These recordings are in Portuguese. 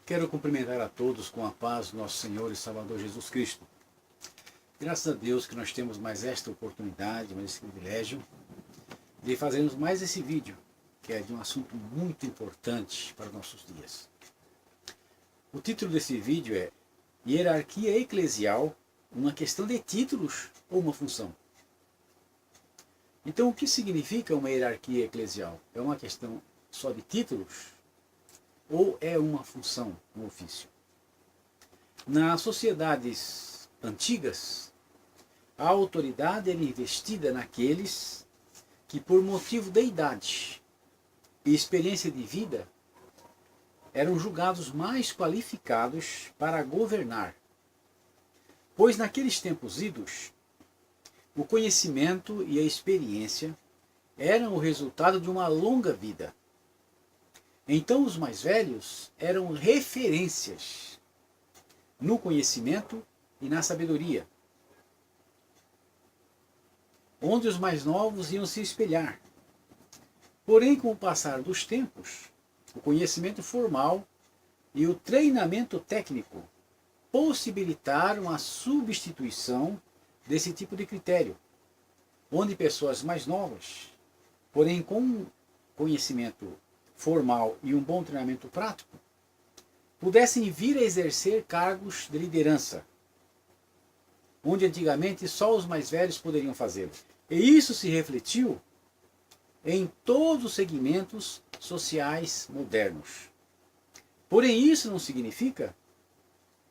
Quero cumprimentar a todos com a paz do nosso Senhor e Salvador Jesus Cristo. Graças a Deus que nós temos mais esta oportunidade, mais esse privilégio de fazermos mais esse vídeo, que é de um assunto muito importante para os nossos dias. O título desse vídeo é Hierarquia Eclesial, uma questão de títulos ou uma função? Então, o que significa uma hierarquia eclesial? É uma questão só de títulos? Ou é uma função, um ofício? Nas sociedades antigas, a autoridade era investida naqueles que, por motivo da idade e experiência de vida, eram julgados mais qualificados para governar. Pois naqueles tempos idos, o conhecimento e a experiência eram o resultado de uma longa vida. Então os mais velhos eram referências no conhecimento e na sabedoria, onde os mais novos iam se espelhar. Porém, com o passar dos tempos, o conhecimento formal e o treinamento técnico possibilitaram a substituição desse tipo de critério, onde pessoas mais novas, porém com conhecimento formal e um bom treinamento prático, pudessem vir a exercer cargos de liderança, onde antigamente só os mais velhos poderiam fazê-lo. E isso se refletiu em todos os segmentos sociais modernos. Porém, isso não significa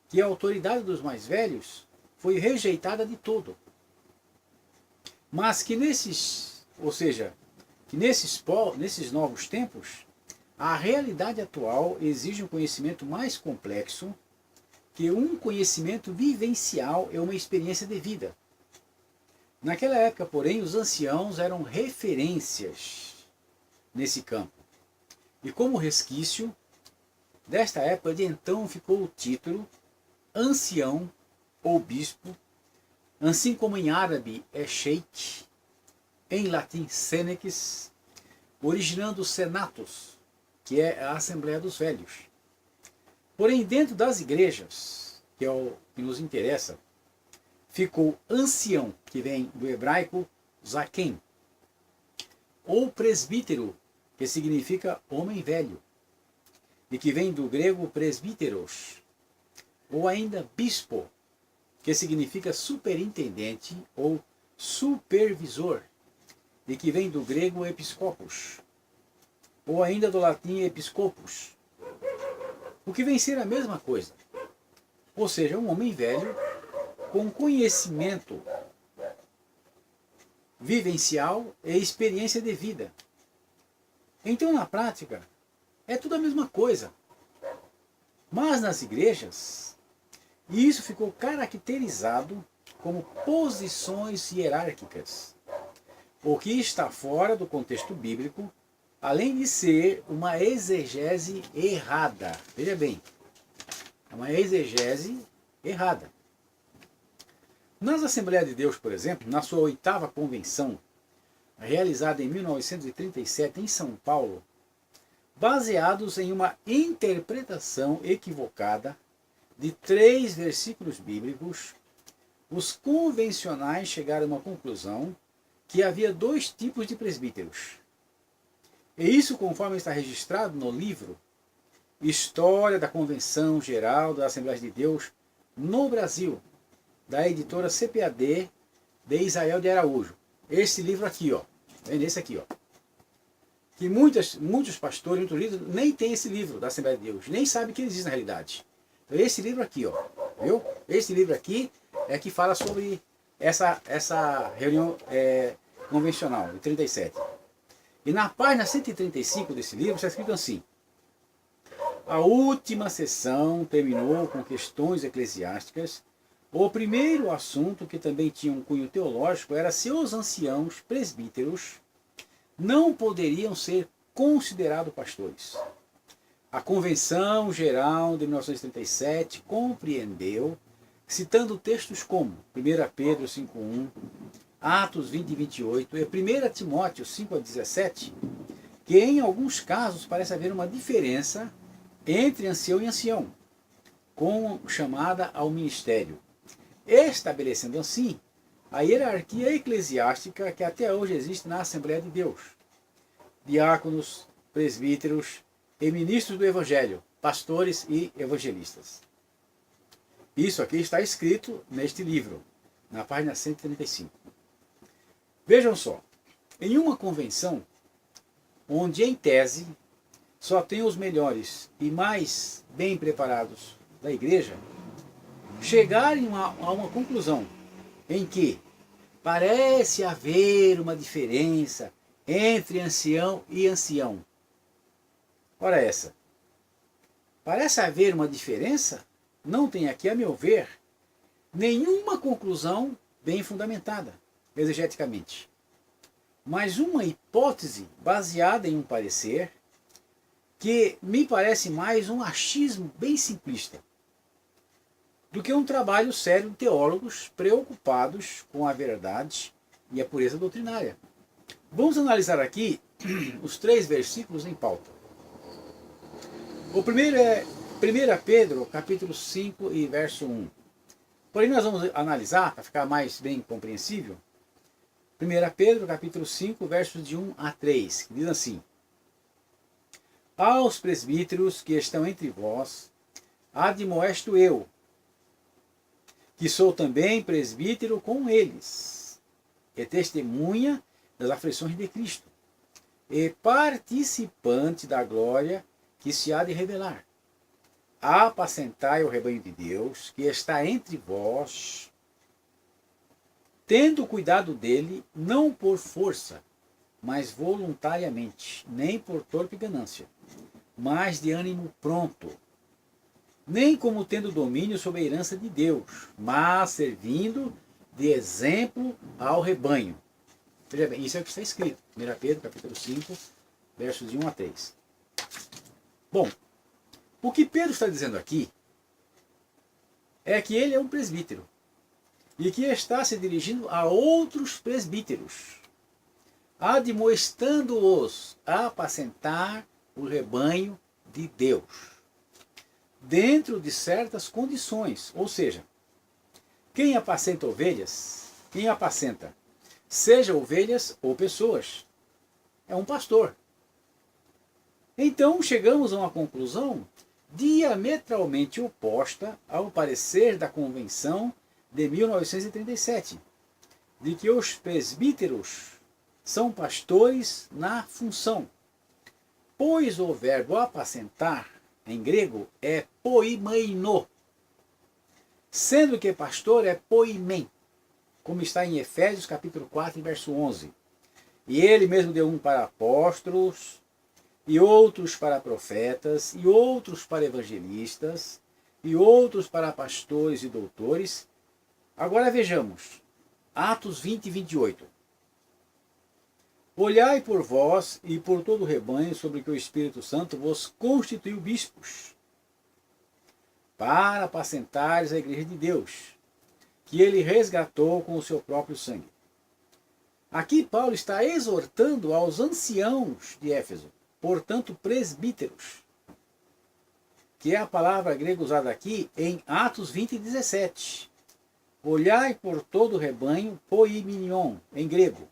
que a autoridade dos mais velhos foi rejeitada de todo. Mas que nesses novos tempos, a realidade atual exige um conhecimento mais complexo que um conhecimento vivencial e uma experiência de vida. Naquela época, porém, os anciãos eram referências nesse campo. E como resquício desta época de então ficou o título ancião ou bispo, assim como em árabe é sheikh, em latim senex, originando senatus, que é a Assembleia dos Velhos. Porém, dentro das igrejas, que é o que nos interessa, ficou ancião, que vem do hebraico zaken, ou presbítero, que significa homem velho, e que vem do grego presbíteros, ou ainda bispo, que significa superintendente ou supervisor, e que vem do grego episcopos, ou ainda do latim episcopus, o que vem ser a mesma coisa. Ou seja, um homem velho com conhecimento vivencial e experiência de vida. Então, na prática, é tudo a mesma coisa. Mas nas igrejas, isso ficou caracterizado como posições hierárquicas, o que está fora do contexto bíblico, além de ser uma exegese errada. Veja bem, é uma exegese errada. Nas Assembleias de Deus, por exemplo, na sua 8ª convenção, realizada em 1937 em São Paulo, baseados em uma interpretação equivocada de 3 versículos bíblicos, os convencionais chegaram a uma conclusão que havia 2 tipos de presbíteros. E isso conforme está registrado no livro História da Convenção Geral das Assembleias de Deus no Brasil, da editora CPAD de Israel de Araújo. Esse livro aqui, ó. É nesse aqui, ó. Que muitos pastores, muitos líderes, nem tem esse livro da Assembleia de Deus, nem sabem que ele existe na realidade. Então esse livro aqui, ó. Viu? Esse livro aqui é que fala sobre essa reunião convencional, de 37. E na página 135 desse livro está escrito assim: a última sessão terminou com questões eclesiásticas. O primeiro assunto, que também tinha um cunho teológico, era se os anciãos presbíteros não poderiam ser considerados pastores. A Convenção Geral de 1937 compreendeu, citando textos como 1 Pedro 5:1, Atos 20 e 28 e 1 Timóteo 5 a 17, que em alguns casos parece haver uma diferença entre ancião e ancião, com chamada ao ministério, estabelecendo assim a hierarquia eclesiástica que até hoje existe na Assembleia de Deus. Diáconos, presbíteros e ministros do Evangelho, pastores e evangelistas. Isso aqui está escrito neste livro, na página 135. Vejam só, em uma convenção, onde em tese só tem os melhores e mais bem preparados da igreja, chegarem a uma conclusão em que parece haver uma diferença entre ancião e ancião. Ora essa, parece haver uma diferença? Não tem aqui, a meu ver, nenhuma conclusão bem fundamentada, exegeticamente, mas uma hipótese baseada em um parecer que me parece mais um achismo bem simplista do que um trabalho sério de teólogos preocupados com a verdade e a pureza doutrinária. Vamos analisar aqui os 3 versículos em pauta. O primeiro é 1 Pedro, capítulo 5 e verso 1. Porém, nós vamos analisar, para ficar mais bem compreensível, 1 Pedro, capítulo 5, versos de 1 a 3, que diz assim: Aos presbíteros que estão entre vós, admoesto eu, que sou também presbítero com eles, e testemunha das aflições de Cristo, e participante da glória que se há de revelar. Apacentai o rebanho de Deus, que está entre vós, tendo cuidado dele, não por força, mas voluntariamente, nem por torpe ganância, mas de ânimo pronto, nem como tendo domínio sobre a herança de Deus, mas servindo de exemplo ao rebanho. Veja bem, isso é o que está escrito, 1 Pedro, capítulo 5, versos de 1 a 3. Bom, o que Pedro está dizendo aqui é que ele é um presbítero e que está se dirigindo a outros presbíteros, admoestando-os a apacentar o rebanho de Deus, dentro de certas condições. Ou seja, quem apacenta ovelhas, quem apacenta, seja ovelhas ou pessoas, é um pastor. Então chegamos a uma conclusão diametralmente oposta ao parecer da Convenção de 1937, de que os presbíteros são pastores na função, pois o verbo apacentar, em grego, é poimeino, sendo que pastor é poimen, como está em Efésios capítulo 4, verso 11. E ele mesmo deu um para apóstolos, e outros para profetas, e outros para evangelistas, e outros para pastores e doutores. Agora vejamos, Atos 20 e 28. Olhai por vós e por todo o rebanho sobre que o Espírito Santo vos constituiu bispos, para apacentares a igreja de Deus, que ele resgatou com o seu próprio sangue. Aqui Paulo está exortando aos anciãos de Éfeso, portanto presbíteros, que é a palavra grega usada aqui em Atos 20 e 17. Olhai por todo o rebanho, poimenion, em grego,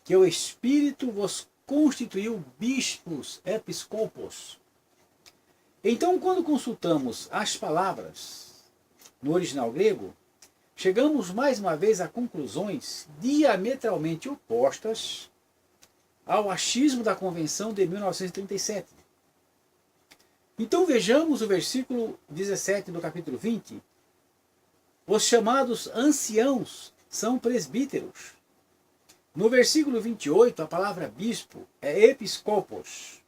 que o Espírito vos constituiu bispos, episcopos. Então, quando consultamos as palavras no original grego, chegamos mais uma vez a conclusões diametralmente opostas ao achismo da Convenção de 1937. Então vejamos o versículo 17 do capítulo 20. Os chamados anciãos são presbíteros. No versículo 28, a palavra bispo é episcopos,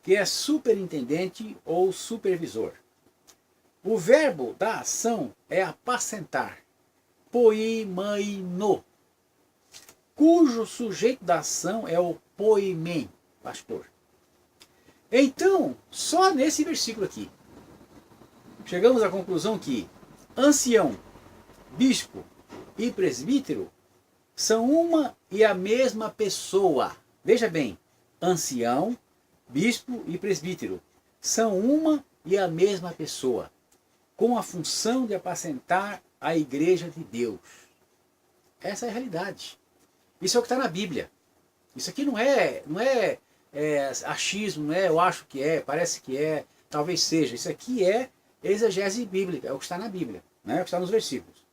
que é superintendente ou supervisor. O verbo da ação é apacentar, poimaino, cujo sujeito da ação é o poimen, pastor. Então, só nesse versículo aqui, chegamos à conclusão que ancião, bispo e presbítero são uma e a mesma pessoa. Veja bem, ancião, bispo e presbítero são uma e a mesma pessoa, com a função de apacentar a igreja de Deus. Essa é a realidade. Isso é o que está na Bíblia. Isso aqui não é achismo, não é eu acho que é, parece que é, talvez seja. Isso aqui é exegese bíblica, é o que está na Bíblia, né? É o que está nos versículos.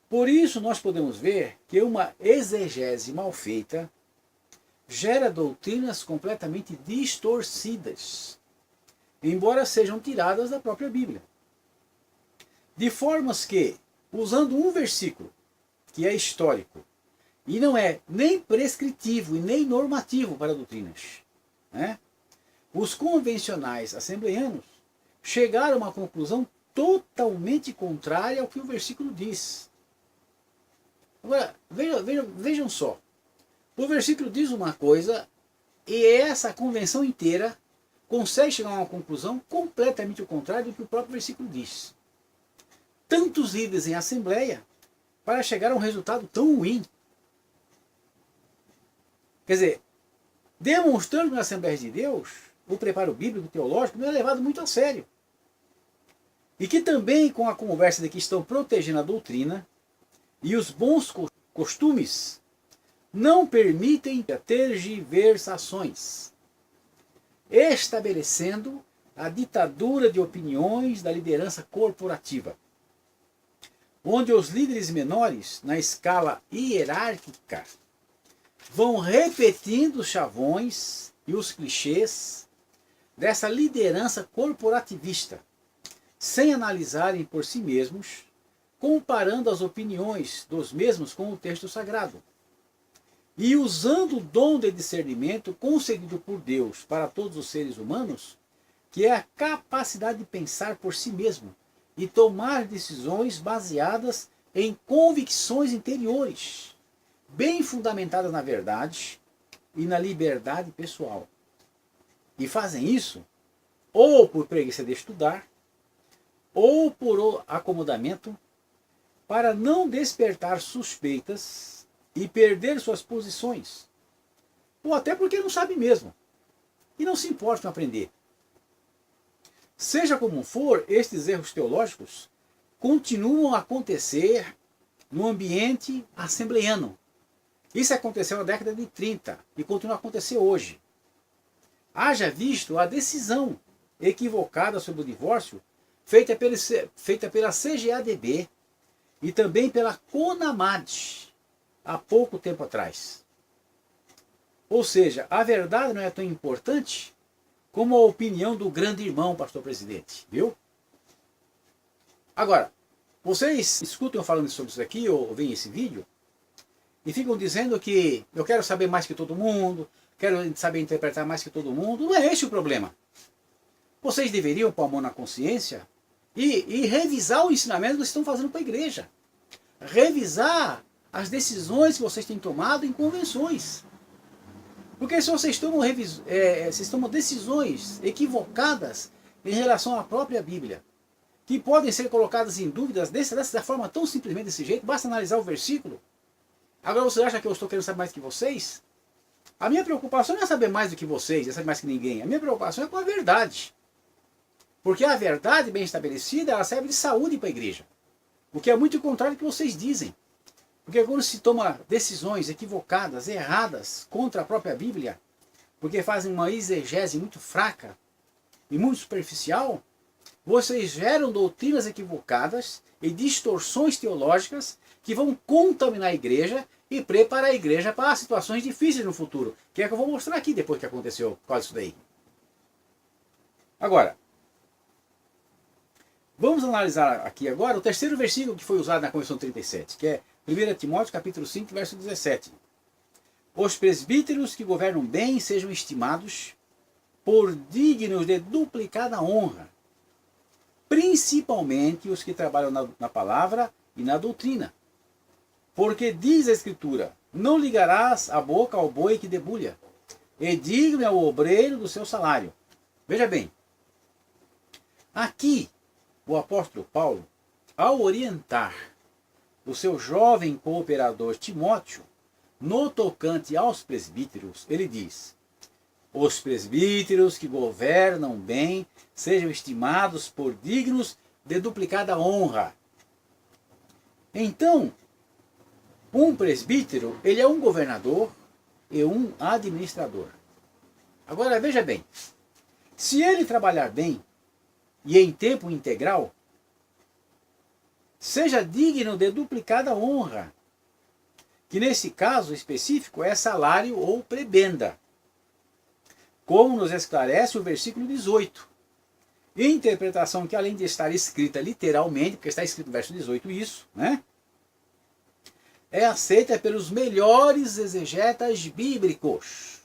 Por isso nós podemos ver que uma exegese mal feita gera doutrinas completamente distorcidas, embora sejam tiradas da própria Bíblia. De formas que, usando um versículo, que é histórico, e não é nem prescritivo e nem normativo para doutrinas, né? Os convencionais assembleanos chegaram a uma conclusão totalmente contrária ao que o versículo diz. Agora, vejam só. O versículo diz uma coisa e essa convenção inteira consegue chegar a uma conclusão completamente o contrário do que o próprio versículo diz. Tantos líderes em assembleia para chegar a um resultado tão ruim. Quer dizer, demonstrando na Assembleia de Deus, o preparo bíblico teológico não é levado muito a sério. E que também com a conversa de que estão protegendo a doutrina e os bons costumes não permitem tergiversações, estabelecendo a ditadura de opiniões da liderança corporativa, onde os líderes menores, na escala hierárquica, vão repetindo os chavões e os clichês dessa liderança corporativista, sem analisarem por si mesmos, comparando as opiniões dos mesmos com o texto sagrado. E usando o dom de discernimento concedido por Deus para todos os seres humanos, que é a capacidade de pensar por si mesmo e tomar decisões baseadas em convicções interiores, bem fundamentadas na verdade e na liberdade pessoal. E fazem isso ou por preguiça de estudar, ou por acomodamento, para não despertar suspeitas e perder suas posições, ou até porque não sabe mesmo, e não se importam em aprender. Seja como for, estes erros teológicos continuam a acontecer no ambiente assembleiano. Isso aconteceu na década de 30 e continua a acontecer hoje. Haja visto a decisão equivocada sobre o divórcio feita pela CGADB e também pela CONAMAD há pouco tempo atrás. Ou seja, a verdade não é tão importante como a opinião do grande irmão, pastor presidente, viu? Agora, vocês escutam eu falando sobre isso aqui ou veem esse vídeo e ficam dizendo que eu quero saber mais que todo mundo, quero saber interpretar mais que todo mundo. Não é esse o problema. Vocês deveriam pôr a mão na consciência e revisar o ensinamento que vocês estão fazendo para a igreja. Revisar as decisões que vocês têm tomado em convenções. Porque se vocês tomam decisões equivocadas em relação à própria Bíblia, que podem ser colocadas em dúvidas dessa forma tão simplesmente desse jeito, basta analisar o versículo. Agora vocês acham que eu estou querendo saber mais que vocês? A minha preocupação não é saber mais do que vocês, é saber mais que ninguém. A minha preocupação é com a verdade. Porque a verdade bem estabelecida, ela serve de saúde para a igreja. O que é muito contrário do que vocês dizem. Porque quando se toma decisões equivocadas, erradas, contra a própria Bíblia, porque fazem uma exegese muito fraca e muito superficial, vocês geram doutrinas equivocadas e distorções teológicas que vão contaminar a igreja e preparar a igreja para situações difíceis no futuro, que é que eu vou mostrar aqui depois que aconteceu quase isso daí. Agora, vamos analisar aqui agora o terceiro versículo que foi usado na Convenção 37, que é 1 Timóteo capítulo 5, verso 17. Os presbíteros que governam bem sejam estimados por dignos de duplicada honra, principalmente os que trabalham na palavra e na doutrina. Porque diz a Escritura, não ligarás a boca ao boi que debulha, e digno é o obreiro do seu salário. Veja bem, aqui o apóstolo Paulo, ao orientar o seu jovem cooperador Timóteo, no tocante aos presbíteros, ele diz, os presbíteros que governam bem sejam estimados por dignos de duplicada honra. Então, um presbítero, ele é um governador e um administrador. Agora, veja bem, se ele trabalhar bem e em tempo integral, seja digno de duplicada honra, que nesse caso específico é salário ou prebenda, como nos esclarece o versículo 18. Interpretação que, além de estar escrita literalmente, porque está escrito no verso 18 isso, né? É aceita pelos melhores exegetas bíblicos.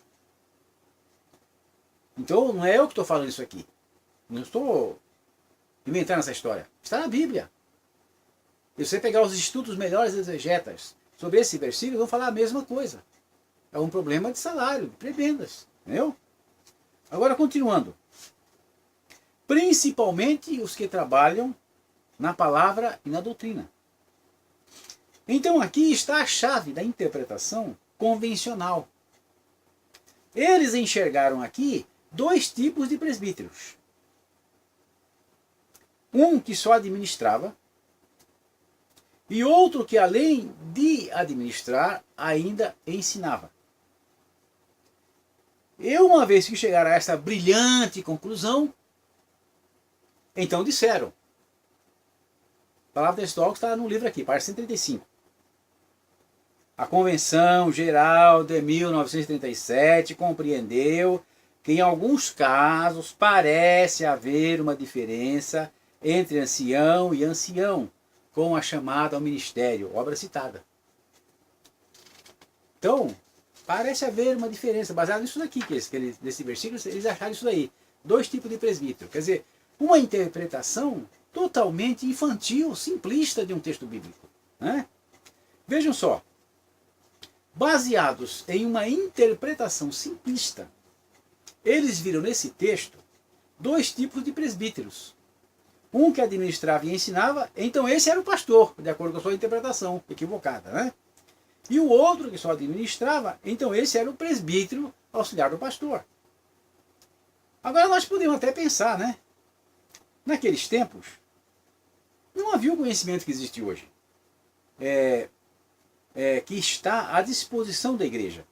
Então, não é eu que estou falando isso aqui. Não estou inventando essa história. Está na Bíblia. E você pegar os estudos melhores exegetas sobre esse versículo, vão falar a mesma coisa. É um problema de salário, de prebendas. Entendeu? Agora, continuando. Principalmente os que trabalham na palavra e na doutrina. Então aqui está a chave da interpretação convencional. Eles enxergaram aqui dois tipos de presbíteros. Um que só administrava e outro que, além de administrar, ainda ensinava. E uma vez que chegaram a essa brilhante conclusão, então disseram. A palavra textual está no livro aqui, página 135. A Convenção Geral de 1937 compreendeu que em alguns casos parece haver uma diferença entre ancião e ancião, com a chamada ao ministério, obra citada. Então, parece haver uma diferença, baseada nisso daqui, nesse versículo, eles acharam isso daí. Dois tipos de presbítero. Quer dizer, uma interpretação totalmente infantil, simplista de um texto bíblico. Né? Vejam só. Baseados em uma interpretação simplista, eles viram nesse texto dois tipos de presbíteros. Um que administrava e ensinava, então esse era o pastor, de acordo com a sua interpretação equivocada, né? E o outro que só administrava, então esse era o presbítero auxiliar do pastor. Agora nós podemos até pensar, né? Naqueles tempos, não havia o conhecimento que existe hoje. Que está à disposição da igreja.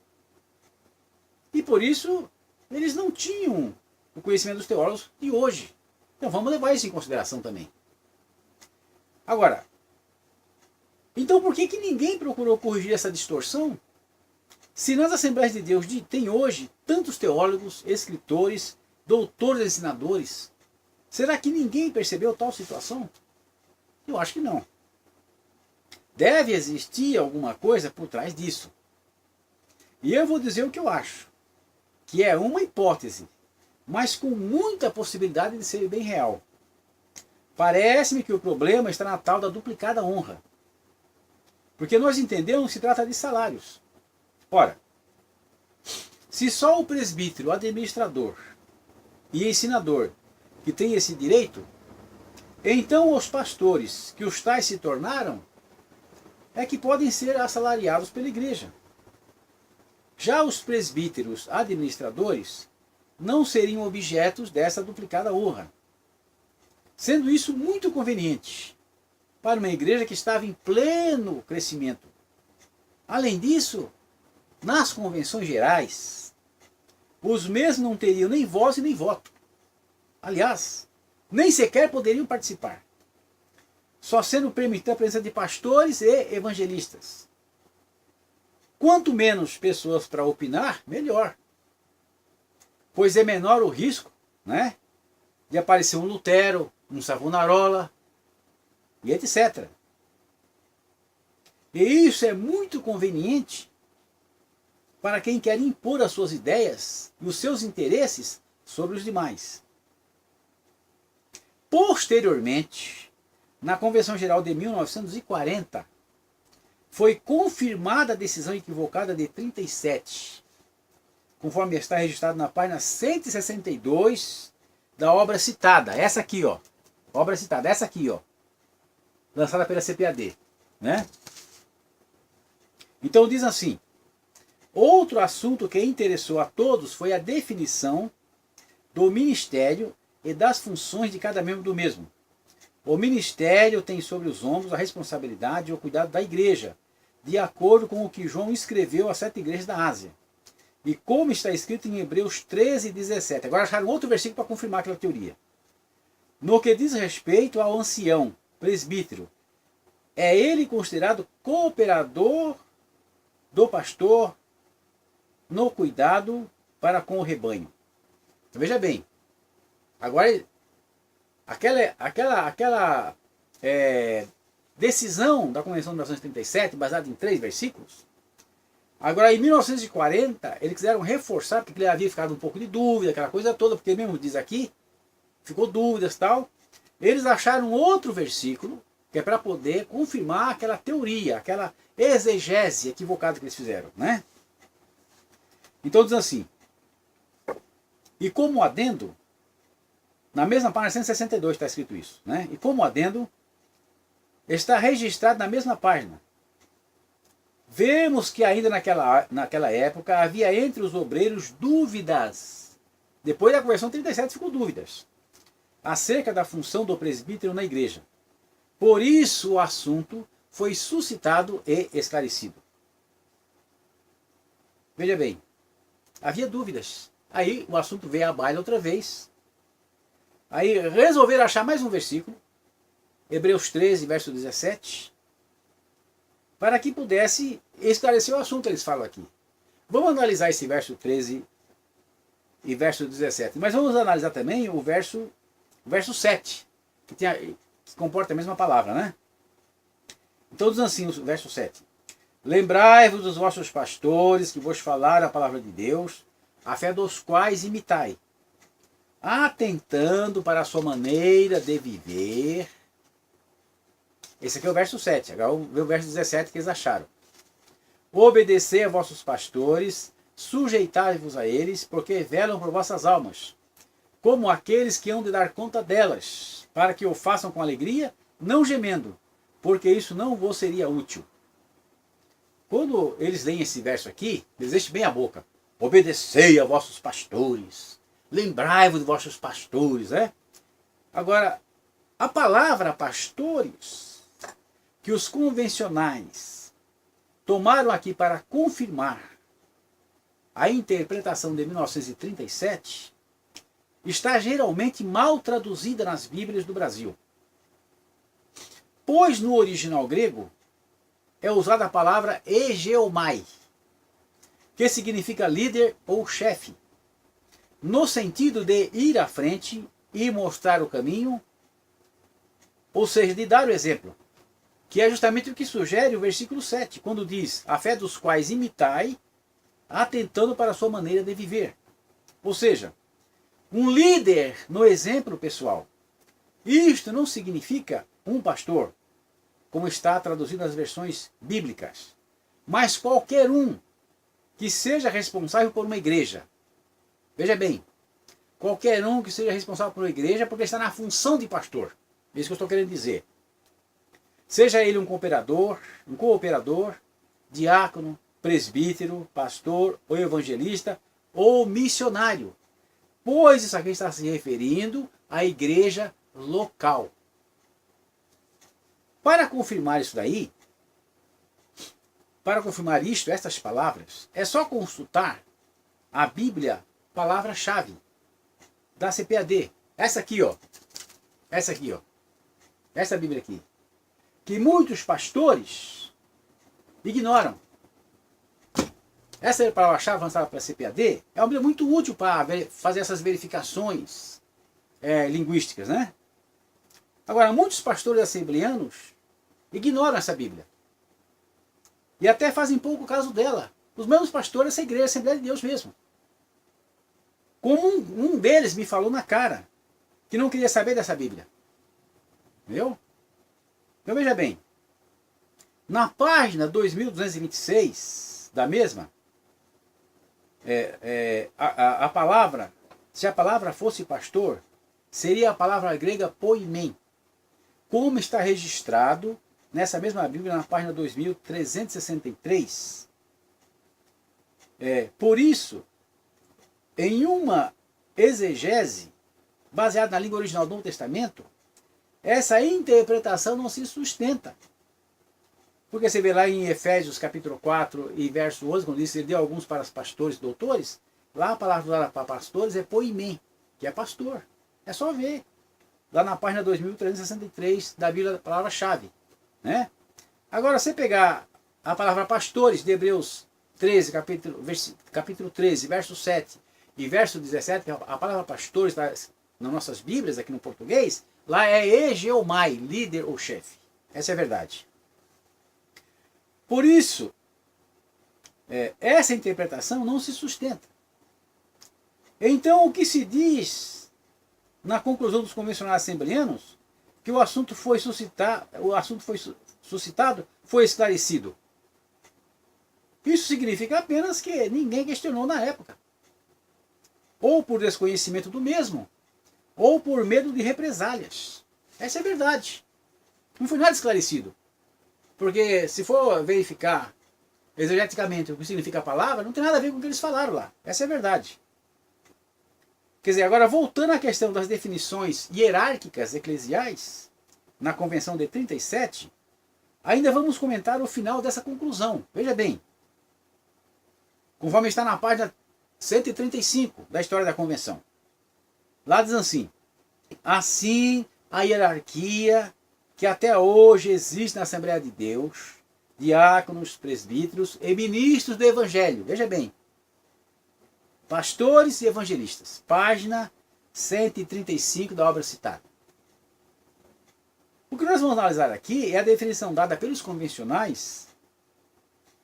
E por isso, eles não tinham o conhecimento dos teólogos de hoje. Então vamos levar isso em consideração também. Agora, então por que ninguém procurou corrigir essa distorção? Se nas Assembleias de Deus tem hoje tantos teólogos, escritores, doutores, ensinadores, será que ninguém percebeu tal situação? Eu acho que não. Deve existir alguma coisa por trás disso. E eu vou dizer o que eu acho. Que é uma hipótese, mas com muita possibilidade de ser bem real. Parece-me que o problema está na tal da duplicada honra. Porque nós entendemos que se trata de salários. Ora, se só o presbítero, administrador e ensinador que tem esse direito, então os pastores que os tais se tornaram é que podem ser assalariados pela igreja. Já os presbíteros administradores não seriam objetos dessa duplicada honra, sendo isso muito conveniente para uma igreja que estava em pleno crescimento. Além disso, nas convenções gerais, os mesmos não teriam nem voz e nem voto. Aliás, nem sequer poderiam participar, só sendo permitida a presença de pastores e evangelistas. Quanto menos pessoas para opinar, melhor. Pois é menor o risco, né, de aparecer um Lutero, um Savonarola, e etc. E isso é muito conveniente para quem quer impor as suas ideias e os seus interesses sobre os demais. Posteriormente, na Convenção Geral de 1940, foi confirmada a decisão equivocada de 37, conforme está registrado na página 162 da obra citada. Essa aqui, ó. Obra citada, essa aqui, ó. Lançada pela CPAD, né? Então diz assim: Outro assunto que interessou a todos foi a definição do ministério e das funções de cada membro do mesmo. O ministério tem sobre os ombros a responsabilidade e o cuidado da igreja, de acordo com o que João escreveu às 7 igrejas da Ásia. E como está escrito em Hebreus 13:17. Agora acharam outro versículo para confirmar aquela teoria. No que diz respeito ao ancião, presbítero, é ele considerado cooperador do pastor no cuidado para com o rebanho. Então, veja bem, agora aquela decisão da Convenção de 1937, baseada em 3 versículos, agora em 1940 eles quiseram reforçar, porque ele havia ficado um pouco de dúvida, aquela coisa toda, porque mesmo diz aqui, ficou dúvidas e tal, eles acharam outro versículo, que é para poder confirmar aquela teoria, aquela exegese equivocada que eles fizeram, né? Então diz assim, e como adendo, na mesma página 162 está escrito isso, né? E como adendo, está registrado na mesma página. Vemos que ainda naquela época havia entre os obreiros dúvidas. Depois da Convenção 37 ficou dúvidas acerca da função do presbítero na igreja. Por isso o assunto foi suscitado e esclarecido. Veja bem, havia dúvidas. Aí o assunto veio à baila outra vez. Aí resolveram achar mais um versículo, Hebreus 13, verso 17, para que pudesse esclarecer o assunto, eles falam aqui. Vamos analisar esse verso 13 e verso 17, mas vamos analisar também o verso 7, que comporta a mesma palavra, né? Então diz assim o verso 7. Lembrai-vos dos vossos pastores que vos falaram a palavra de Deus, a fé dos quais imitai, atentando para a sua maneira de viver. Esse aqui é o verso 7, agora o verso 17 que eles acharam. Obedecei a vossos pastores, sujeitai-vos a eles, porque velam por vossas almas, como aqueles que hão de dar conta delas, para que o façam com alegria, não gemendo, porque isso não vos seria útil. Quando eles leem esse verso aqui, eles enchem bem a boca. Obedecei a vossos pastores, lembrai-vos de vossos pastores, né? Agora, a palavra pastores, que os convencionais tomaram aqui para confirmar a interpretação de 1937, está geralmente mal traduzida nas Bíblias do Brasil. Pois no original grego é usada a palavra egeomai, que significa líder ou chefe, no sentido de ir à frente e mostrar o caminho, ou seja, de dar o exemplo, que é justamente o que sugere o versículo 7, quando diz, a fé dos quais imitai, atentando para a sua maneira de viver. Ou seja, um líder no exemplo pessoal. Isto não significa um pastor, como está traduzido nas versões bíblicas, mas qualquer um que seja responsável por uma igreja. Veja bem, qualquer um que seja responsável por uma igreja, porque está na função de pastor. É isso que eu estou querendo dizer. Seja ele um cooperador, diácono, presbítero, pastor, ou evangelista, ou missionário. Pois isso aqui está se referindo à igreja local. Para confirmar isso daí, para confirmar isto, essas palavras, é só consultar a Bíblia, palavra-chave, da CPAD. Essa aqui, ó. Essa aqui, ó. Essa Bíblia aqui. Que muitos pastores ignoram. Essa palavra-chave avançada para a CPAD é uma Bíblia muito útil para fazer essas verificações linguísticas, né? Agora, muitos pastores assembleanos ignoram essa Bíblia. E até fazem pouco caso dela. Os mesmos pastores dessa igreja, Assembleia de Deus mesmo. Como um deles me falou na cara, que não queria saber dessa Bíblia. Entendeu? Então veja bem. Na página 2226 da mesma, a palavra, se a palavra fosse pastor, seria a palavra grega poimen, como está registrado nessa mesma Bíblia, na página 2363. Por isso, em uma exegese baseada na língua original do Novo Testamento, essa interpretação não se sustenta. Porque você vê lá em Efésios capítulo 4 e verso 11, quando diz que ele deu alguns para os pastores e doutores, lá a palavra usada para pastores é poimê, que é pastor. É só ver. Lá na página 2363 da Bíblia, da palavra-chave. Né? Agora, se você pegar a palavra pastores de Hebreus 13, capítulo 13, verso 7 e verso 17, a palavra pastores está nas nossas Bíblias, aqui no português, lá é egeomai, líder ou chefe. Essa é a verdade. Por isso, essa interpretação não se sustenta. Então, o que se diz na conclusão dos convencionais assembleanos, que o assunto foi suscitado, foi esclarecido. Isso significa apenas que ninguém questionou na época. Ou por desconhecimento do mesmo, ou por medo de represálias. Essa é a verdade. Não foi nada esclarecido. Porque se for verificar exegeticamente o que significa a palavra, não tem nada a ver com o que eles falaram lá. Essa é a verdade. Quer dizer, agora voltando à questão das definições hierárquicas eclesiais, na Convenção de 37, ainda vamos comentar o final dessa conclusão. Veja bem, conforme está na página 135 da história da Convenção. Lá diz assim a hierarquia que até hoje existe na Assembleia de Deus, diáconos, presbíteros e ministros do Evangelho. Veja bem, pastores e evangelistas, página 135 da obra citada. O que nós vamos analisar aqui é a definição dada pelos convencionais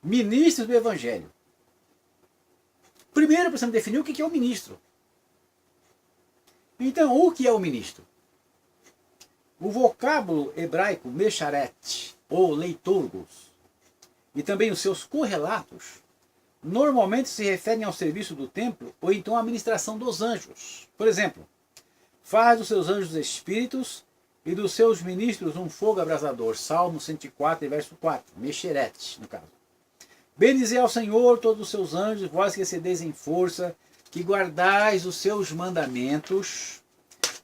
ministros do Evangelho. Primeiro precisamos definir o que é o ministro. Então, o que é o ministro? O vocábulo hebraico mesharet, ou leiturgos, e também os seus correlatos, normalmente se referem ao serviço do templo ou então à administração dos anjos. Por exemplo, faz dos seus anjos espíritos e dos seus ministros um fogo abrasador. Salmo 104, verso 4. Mesheret, no caso. Bendizei ao Senhor todos os seus anjos, vós que excedeis em força, que guardais os seus mandamentos,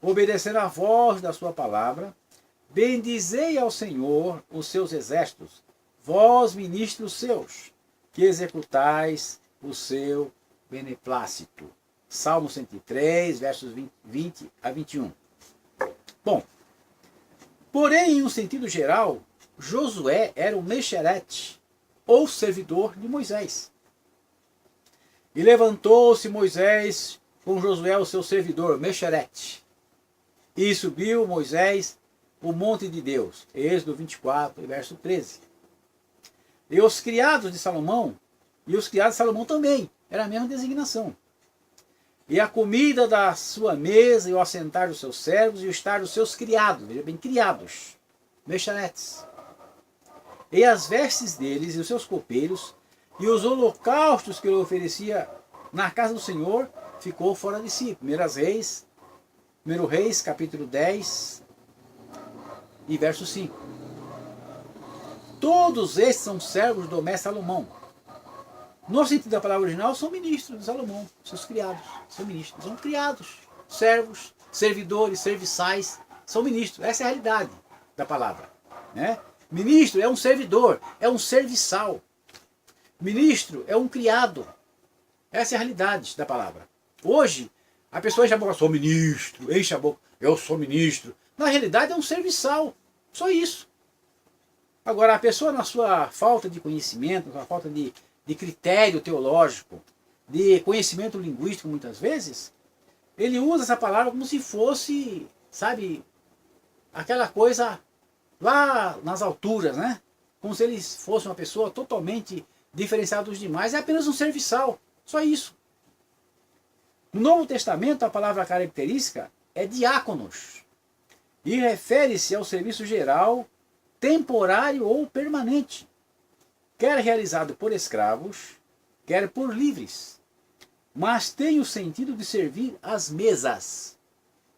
obedecendo à voz da sua palavra. Bendizei ao Senhor os seus exércitos, vós ministros seus, que executais o seu beneplácito. Salmo 103, versos 20 a 21. Bom, porém, em um sentido geral, Josué era o Mesheret, ou servidor de Moisés. E levantou-se Moisés com Josué, o seu servidor, Mesheret. E subiu Moisés o monte de Deus. Êxodo 24, verso 13. E os criados de Salomão, e os criados de Salomão também, era a mesma designação. E a comida da sua mesa, e o assentar dos seus servos, e o estar dos seus criados, veja bem, criados, Mesharetes. E as vestes deles, e os seus copeiros, e os holocaustos que ele oferecia na casa do Senhor, ficou fora de si. 1 Reis, capítulo 10, e verso 5. Todos estes são servos do mestre Salomão. No sentido da palavra original, são ministros de Salomão, seus criados, são ministros, são criados, servos, servidores, serviçais, são ministros. Essa é a realidade da palavra. Né? Ministro é um servidor, é um serviçal. Ministro é um criado. Essa é a realidade da palavra. Hoje, a pessoa enche a boca, sou ministro, enche a boca, eu sou ministro. Na realidade é um serviçal, só isso. Agora, a pessoa na sua falta de conhecimento, na sua falta de critério teológico, de conhecimento linguístico muitas vezes, ele usa essa palavra como se fosse, sabe, aquela coisa lá nas alturas, né? Como se ele fosse uma pessoa totalmente diferenciada dos demais. É apenas um serviçal, só isso. No Novo Testamento, a palavra característica é diáconos e refere-se ao serviço geral, temporário ou permanente, quer realizado por escravos, quer por livres, mas tem o sentido de servir às mesas.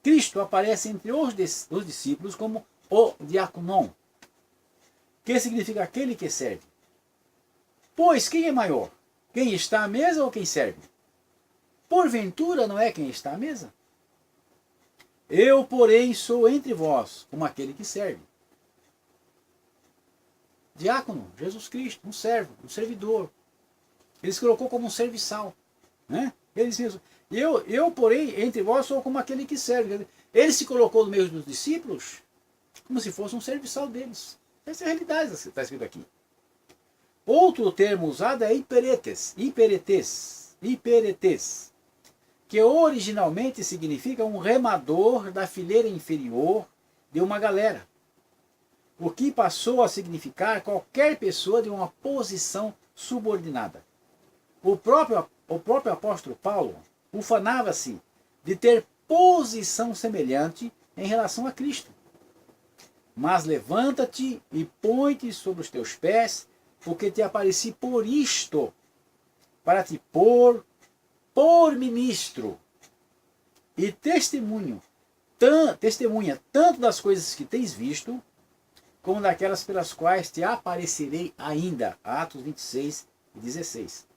Cristo aparece entre os discípulos como o diáconon, que significa aquele que serve. Pois quem é maior, Quem está à mesa ou quem serve? Porventura não é quem está à mesa? Eu, porém, sou entre vós como aquele que serve. Diácono, Jesus Cristo, um servo, um servidor. Ele se colocou como um serviçal. Né? Ele disse, eu, porém, entre vós sou como aquele que serve. Ele se colocou no meio dos discípulos como se fosse um serviçal deles. Essa é a realidade que está escrito aqui. Outro termo usado é hiperetes, que originalmente significa um remador da fileira inferior de uma galera, o que passou a significar qualquer pessoa de uma posição subordinada. O próprio apóstolo Paulo ufanava-se de ter posição semelhante em relação a Cristo. Mas levanta-te e põe-te sobre os teus pés, porque te apareci por isto, para te pôr por ministro e testemunha tanto das coisas que tens visto, como daquelas pelas quais te aparecerei ainda. Atos 26 e 16.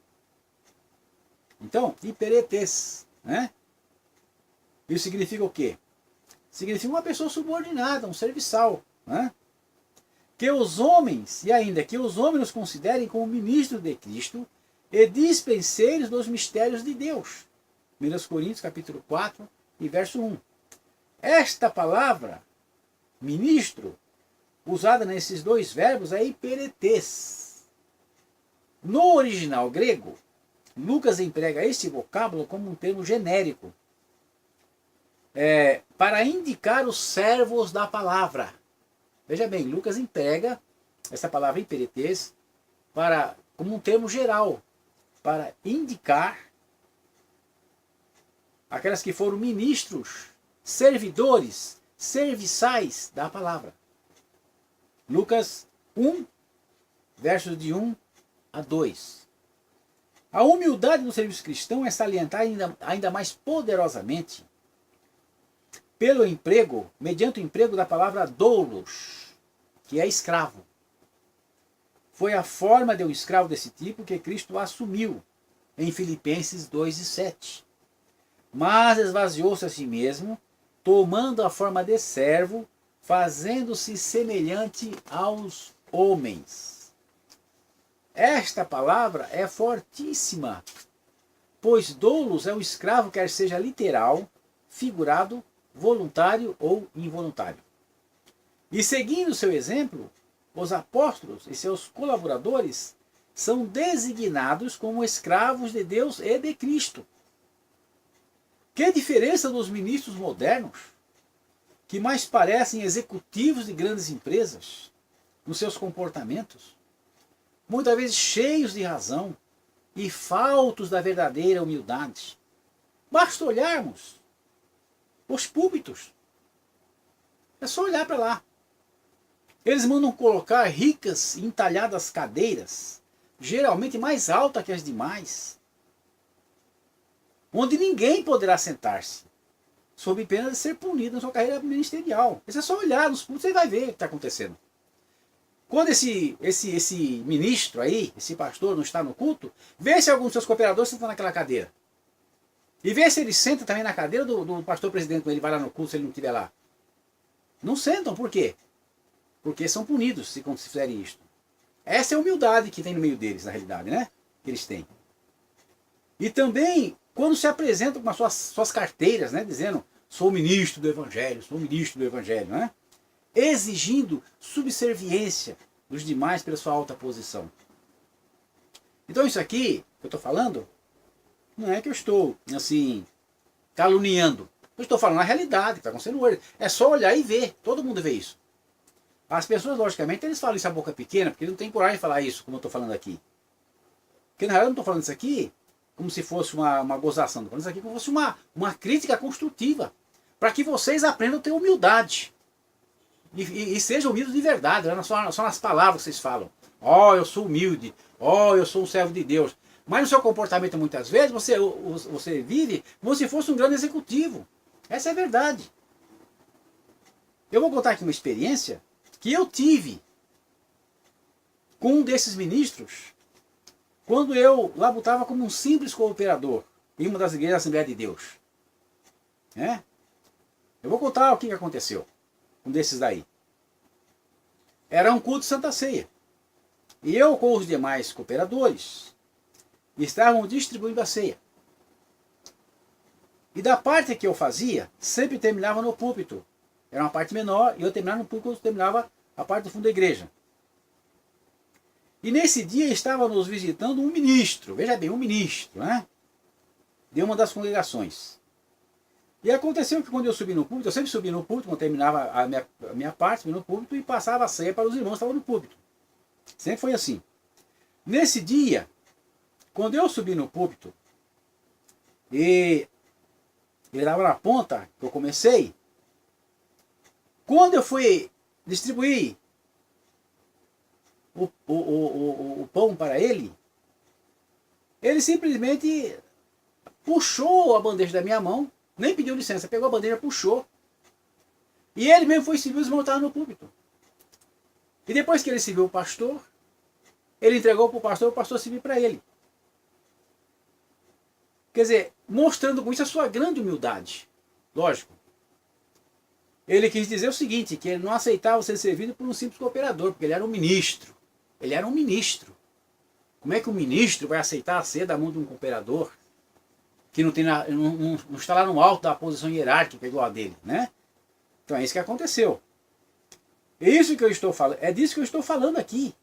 Então, hiperetes, né? Isso significa o quê? Significa uma pessoa subordinada, um serviçal, né? Que os homens nos considerem como ministros de Cristo e dispenseiros dos mistérios de Deus. 1 Coríntios capítulo 4 e verso 1. Esta palavra, ministro, usada nesses dois verbos é hiperetes. No original grego, Lucas emprega este vocábulo como um termo genérico para indicar os servos da palavra. Veja bem, Lucas emprega essa palavra hiperetes como um termo geral, para indicar aquelas que foram ministros, servidores, serviçais da palavra. Lucas 1, versos de 1 a 2. A humildade do serviço cristão é salientada ainda mais poderosamente mediante o emprego da palavra doulos, que é escravo. Foi a forma de um escravo desse tipo que Cristo assumiu em Filipenses 2:7. Mas esvaziou-se a si mesmo, tomando a forma de servo, fazendo-se semelhante aos homens. Esta palavra é fortíssima, pois doulos é o escravo, quer seja literal, figurado, voluntário ou involuntário. E seguindo seu exemplo, os apóstolos e seus colaboradores são designados como escravos de Deus e de Cristo. Que diferença dos ministros modernos, que mais parecem executivos de grandes empresas, nos seus comportamentos, muitas vezes cheios de razão e faltos da verdadeira humildade. Basta olharmos os púlpitos. É só olhar para lá. Eles mandam colocar ricas e entalhadas cadeiras, geralmente mais altas que as demais, onde ninguém poderá sentar-se, sob pena de ser punido na sua carreira ministerial. Isso é só olhar nos púlpitos e você vai ver o que está acontecendo. Quando esse ministro aí, esse pastor não está no culto, vê se algum dos seus cooperadores senta naquela cadeira. E vê se ele senta também na cadeira do pastor presidente, quando ele vai lá no culto, se ele não estiver lá. Não sentam, por quê? Porque são punidos se fizerem isto. Essa é a humildade que tem no meio deles, na realidade, né? Que eles têm. E também, quando se apresentam com as suas carteiras, né? Dizendo, sou ministro do Evangelho, né? Exigindo subserviência dos demais pela sua alta posição. Então isso aqui, que eu estou falando, não é que eu estou, assim, caluniando. Eu estou falando a realidade que está acontecendo hoje. É só olhar e ver. Todo mundo vê isso. As pessoas, logicamente, eles falam isso a boca pequena, porque eles não têm coragem de falar isso, como eu estou falando aqui. Porque na realidade eu não estou falando isso aqui como se fosse uma gozação. Estou falando isso aqui como se fosse uma crítica construtiva. Para que vocês aprendam a ter humildade. E sejam humildes de verdade, não é só nas palavras que vocês falam. Ó, eu sou humilde. Ó, eu sou um servo de Deus. Mas no seu comportamento, muitas vezes, você vive como se fosse um grande executivo. Essa é a verdade. Eu vou contar aqui uma experiência que eu tive com um desses ministros, quando eu labutava como um simples cooperador em uma das igrejas da Assembleia de Deus. Eu vou contar o que aconteceu. Um desses daí. Era um culto de Santa Ceia. E eu com os demais cooperadores estavam distribuindo a ceia. E da parte que eu fazia, sempre terminava no púlpito. Era uma parte menor, e eu terminava no púlpito, eu terminava a parte do fundo da igreja. E nesse dia estava nos visitando um ministro, veja bem, um ministro, de uma das congregações. E aconteceu que quando eu subi no púlpito, eu sempre subi no púlpito, quando terminava a minha parte, subi no púlpito e passava a ceia para os irmãos que estavam no púlpito. Sempre foi assim. Nesse dia, quando eu subi no púlpito, e ele estava na ponta, que eu comecei, quando eu fui distribuir o pão para ele, ele simplesmente puxou a bandeja da minha mão, nem pediu licença, pegou a bandeja, puxou. E ele mesmo foi servir os irmãos que estavam no púlpito. E depois que ele serviu o pastor, ele entregou para o pastor serviu para ele. Quer dizer, mostrando com isso a sua grande humildade. Lógico. Ele quis dizer o seguinte, que ele não aceitava ser servido por um simples cooperador, porque ele era um ministro. Ele era um ministro. Como é que um ministro vai aceitar a ceia da mão de um cooperador que não está lá no alto da posição hierárquica igual a dele, Então é isso que aconteceu. É isso que eu estou falando, é disso que eu estou falando aqui.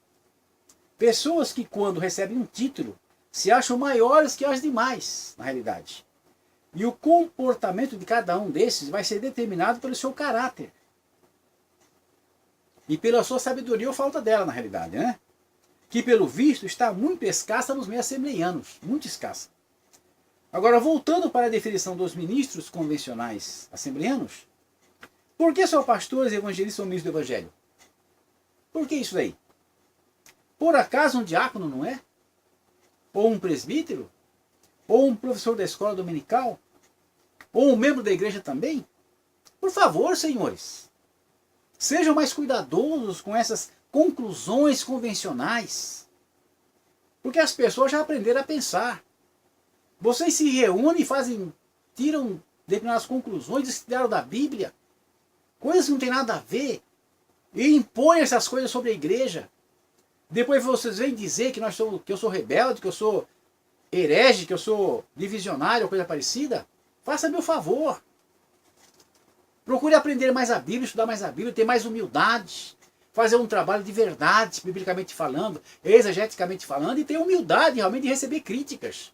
Pessoas que quando recebem um título se acham maiores que as demais, na realidade. E o comportamento de cada um desses vai ser determinado pelo seu caráter. E pela sua sabedoria ou falta dela, na realidade, Que pelo visto está muito escassa nos meios assembleianos, muito escassa. Agora, voltando para a definição dos ministros convencionais assembleianos, por que só pastores e evangelistas são ministros do evangelho? Por que isso daí? Por acaso um diácono não é? Ou um presbítero? Ou um professor da escola dominical? Ou um membro da igreja também? Por favor, senhores, sejam mais cuidadosos com essas conclusões convencionais. Porque as pessoas já aprenderam a pensar. Vocês se reúnem e tiram determinadas conclusões que tiraram da Bíblia, coisas que não tem nada a ver, e impõem essas coisas sobre a igreja. Depois vocês vêm dizer que eu sou rebelde, que eu sou herege, que eu sou divisionário, ou coisa parecida. Faça meu favor. Procure aprender mais a Bíblia, estudar mais a Bíblia, ter mais humildade, fazer um trabalho de verdade, biblicamente falando, exegeticamente falando, e ter humildade realmente de receber críticas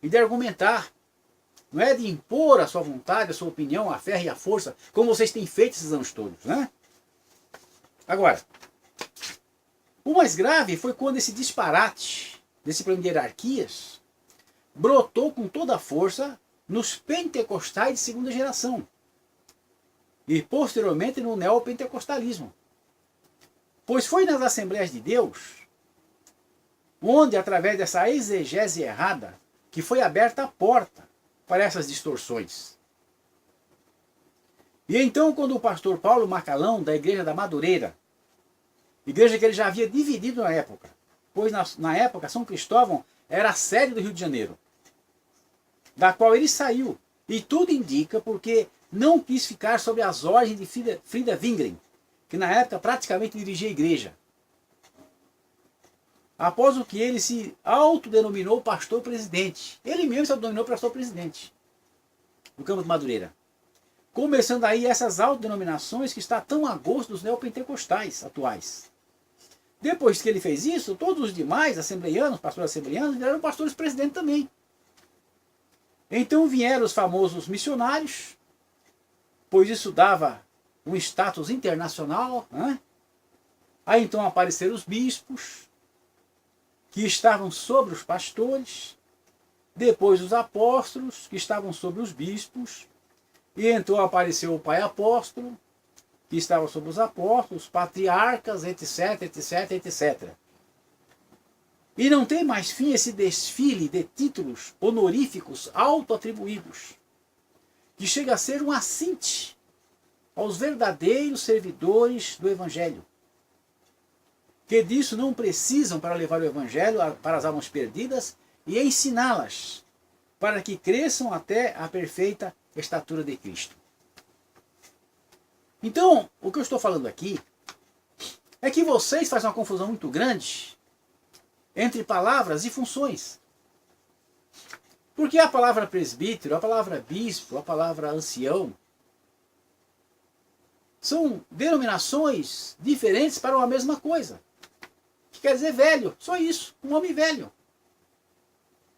e de argumentar. Não é de impor a sua vontade, a sua opinião, a fé e a força, como vocês têm feito esses anos todos, Agora, o mais grave foi quando esse disparate, desse plano de hierarquias, brotou com toda a força nos pentecostais de segunda geração e posteriormente no neopentecostalismo. Pois foi nas Assembleias de Deus onde, através dessa exegese errada, que foi aberta a porta para essas distorções. E então, quando o pastor Paulo Macalão, da Igreja da Madureira, igreja que ele já havia dividido na época, pois na época São Cristóvão era a sede do Rio de Janeiro, da qual ele saiu, e tudo indica porque não quis ficar sob as ordens de Frida Wingren, que na época praticamente dirigia a igreja. Após o que ele se autodenominou pastor-presidente. Ele mesmo se autodenominou pastor-presidente do Campo de Madureira. Começando aí essas autodenominações que está tão a gosto dos neopentecostais atuais. Depois que ele fez isso, todos os demais assembleianos, pastores assembleianos, viraram pastores-presidente também. Então vieram os famosos missionários, pois isso dava um status internacional. Aí então apareceram os bispos, que estavam sobre os pastores, depois os apóstolos, que estavam sobre os bispos, e então apareceu o pai apóstolo, que estava sobre os apóstolos, patriarcas, etc, etc, etc. E não tem mais fim esse desfile de títulos honoríficos auto-atribuídos, que chega a ser um assinte aos verdadeiros servidores do Evangelho, que disso não precisam para levar o evangelho para as almas perdidas e ensiná-las, para que cresçam até a perfeita estatura de Cristo. Então, o que eu estou falando aqui é que vocês fazem uma confusão muito grande entre palavras e funções. Porque a palavra presbítero, a palavra bispo, a palavra ancião, são denominações diferentes para uma mesma coisa. Que quer dizer velho, só isso, um homem velho.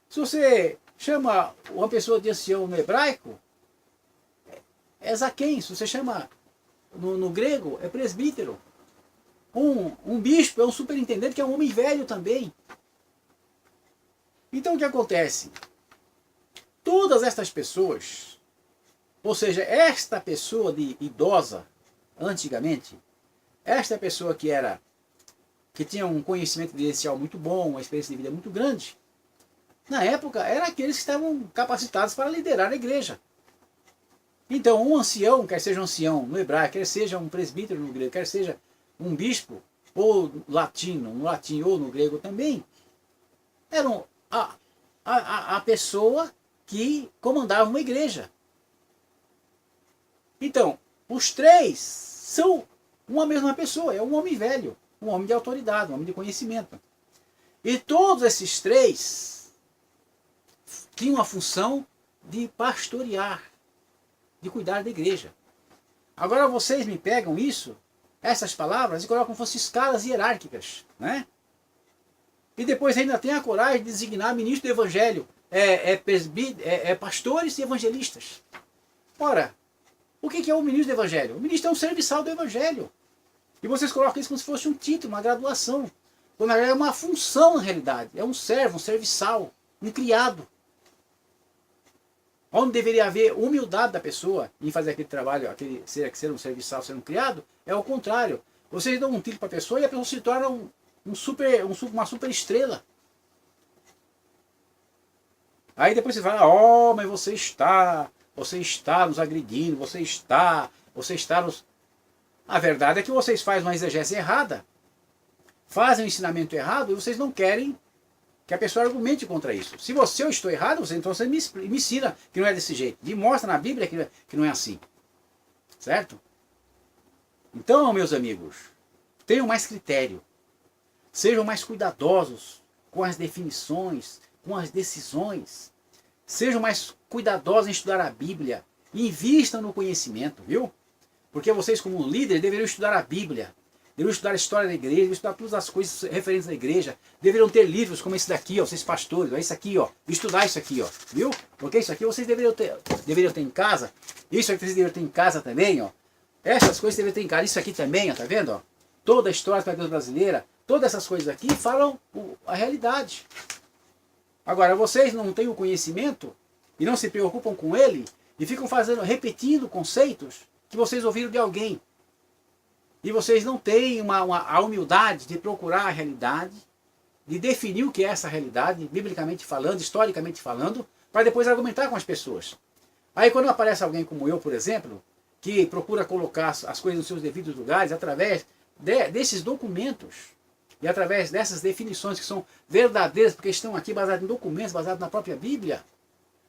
Se você chama uma pessoa de ancião no hebraico, é zaquém. Se você chama no grego, é presbítero. Um bispo é um superintendente, que é um homem velho também. Então o que acontece? Todas estas pessoas, ou seja, esta pessoa de idosa, antigamente, esta pessoa que tinha um conhecimento vivencial muito bom, uma experiência de vida muito grande, na época, eram aqueles que estavam capacitados para liderar a igreja. Então, um ancião, quer seja um ancião no hebraico, quer seja um presbítero no grego, quer seja um bispo, ou latino, no latim ou no grego também, eram a pessoa que comandava uma igreja. Então, os três são uma mesma pessoa, é um homem velho, um homem de autoridade, um homem de conhecimento. E todos esses três tinham a função de pastorear, de cuidar da igreja. Agora vocês me pegam isso, essas palavras, e colocam como se fossem escalas hierárquicas, né? E depois ainda tem a coragem de designar ministro do evangelho, pastores e evangelistas. Ora, o que é o ministro do evangelho? O ministro é um serviçal do evangelho. E vocês colocam isso como se fosse um título, uma graduação. Quando na verdade é uma função na realidade. É um servo, um serviçal, um criado. Onde deveria haver humildade da pessoa em fazer aquele trabalho, ser um serviçal, ser um criado, é o contrário. Vocês dão um título para a pessoa e a pessoa se torna uma super estrela. Aí depois você fala, mas você está nos agredindo, você está nos... A verdade é que vocês fazem uma exegese errada, fazem um ensinamento errado e vocês não querem que a pessoa argumente contra isso. Se eu estou errado, então você me ensina que não é desse jeito. Me mostra na Bíblia que não é assim. Certo? Então, meus amigos, tenham mais critério. Sejam mais cuidadosos com as definições, com as decisões. Sejam mais cuidadosos em estudar a Bíblia. Invistam no conhecimento, viu? Porque vocês, como líderes, deveriam estudar a Bíblia. Deveriam estudar a história da igreja, deveriam estudar todas as coisas referentes à igreja. Deveriam ter livros como esse daqui, ó, vocês pastores, ó, isso aqui, ó, estudar isso aqui, ó, viu? Porque isso aqui vocês deveriam ter em casa. Isso aqui vocês deveriam ter em casa também, ó. Essas coisas deveriam ter em casa. Isso aqui também, ó, tá vendo, ó? Toda a história da Deus brasileira, todas essas coisas aqui falam a realidade. Agora, vocês não têm o conhecimento e não se preocupam com ele e ficam repetindo conceitos que vocês ouviram de alguém. E vocês não têm a humildade de procurar a realidade, de definir o que é essa realidade, biblicamente falando, historicamente falando, para depois argumentar com as pessoas. Aí quando aparece alguém como eu, por exemplo, que procura colocar as coisas nos seus devidos lugares através desses documentos e através dessas definições que são verdadeiras, porque estão aqui baseadas em documentos, baseados na própria Bíblia,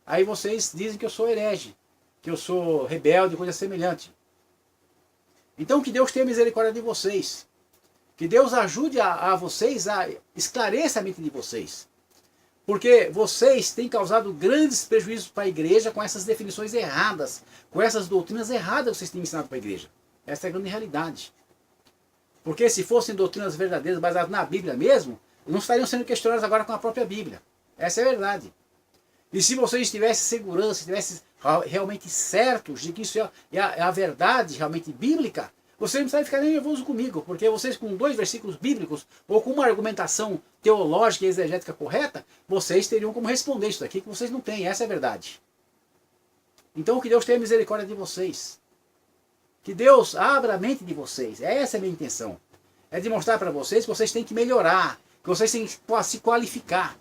aí vocês dizem que eu sou herege, que eu sou rebelde, coisa semelhante. Então que Deus tenha misericórdia de vocês. Que Deus ajude a vocês a esclarecer a mente de vocês. Porque vocês têm causado grandes prejuízos para a igreja com essas definições erradas, com essas doutrinas erradas que vocês têm ensinado para a igreja. Essa é a grande realidade. Porque se fossem doutrinas verdadeiras, baseadas na Bíblia mesmo, não estariam sendo questionadas agora com a própria Bíblia. Essa é a verdade. E se vocês tivessem segurança, tivessem realmente certos de que isso é a verdade realmente bíblica, vocês não precisam ficar nem nervosos comigo, porque vocês com 2 versículos bíblicos, ou com uma argumentação teológica e exegética correta, vocês teriam como responder isso daqui, que vocês não têm, essa é a verdade. Então que Deus tenha misericórdia de vocês. Que Deus abra a mente de vocês, essa é a minha intenção. É de mostrar para vocês que vocês têm que melhorar, que vocês têm que se qualificar.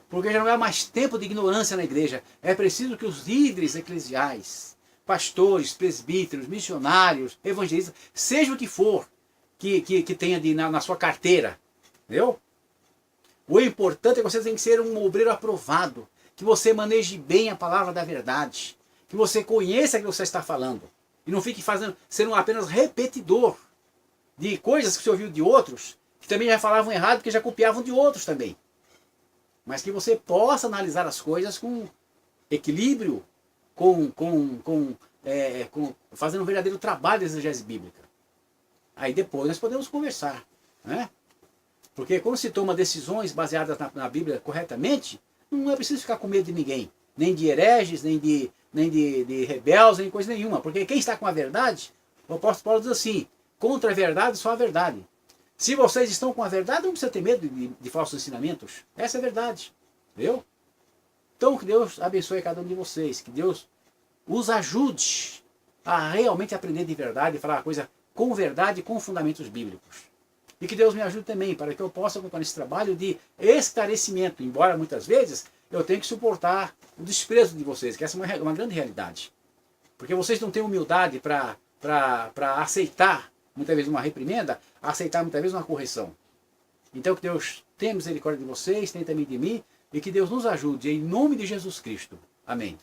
Porque já não é mais tempo de ignorância na igreja. É preciso que os líderes eclesiais, pastores, presbíteros, missionários, evangelistas, seja o que for, que tenha na sua carteira. Entendeu? O importante é que você tem que ser um obreiro aprovado, que você maneje bem a palavra da verdade, que você conheça o que você está falando, e não fique sendo apenas repetidor de coisas que você ouviu de outros, que também já falavam errado, porque já copiavam de outros também. Mas que você possa analisar as coisas com equilíbrio, fazendo um verdadeiro trabalho de exegese bíblica. Aí depois nós podemos conversar, né? Porque quando se toma decisões baseadas na Bíblia corretamente, não é preciso ficar com medo de ninguém. Nem de hereges, nem de rebeldes, nem coisa nenhuma. Porque quem está com a verdade, o apóstolo Paulo diz assim, contra a verdade, só a verdade. Se vocês estão com a verdade, não precisa ter medo de falsos ensinamentos. Essa é a verdade. Entendeu? Então que Deus abençoe cada um de vocês. Que Deus os ajude a realmente aprender de verdade e falar a coisa com verdade e com fundamentos bíblicos. E que Deus me ajude também, para que eu possa continuar nesse trabalho de esclarecimento, embora muitas vezes eu tenha que suportar o desprezo de vocês, que essa é uma grande realidade. Porque vocês não têm humildade para aceitar, muitas vezes, uma reprimenda, aceitar muitas vezes uma correção. Então que Deus tenha misericórdia de vocês, tenha também de mim, e que Deus nos ajude, em nome de Jesus Cristo. Amém.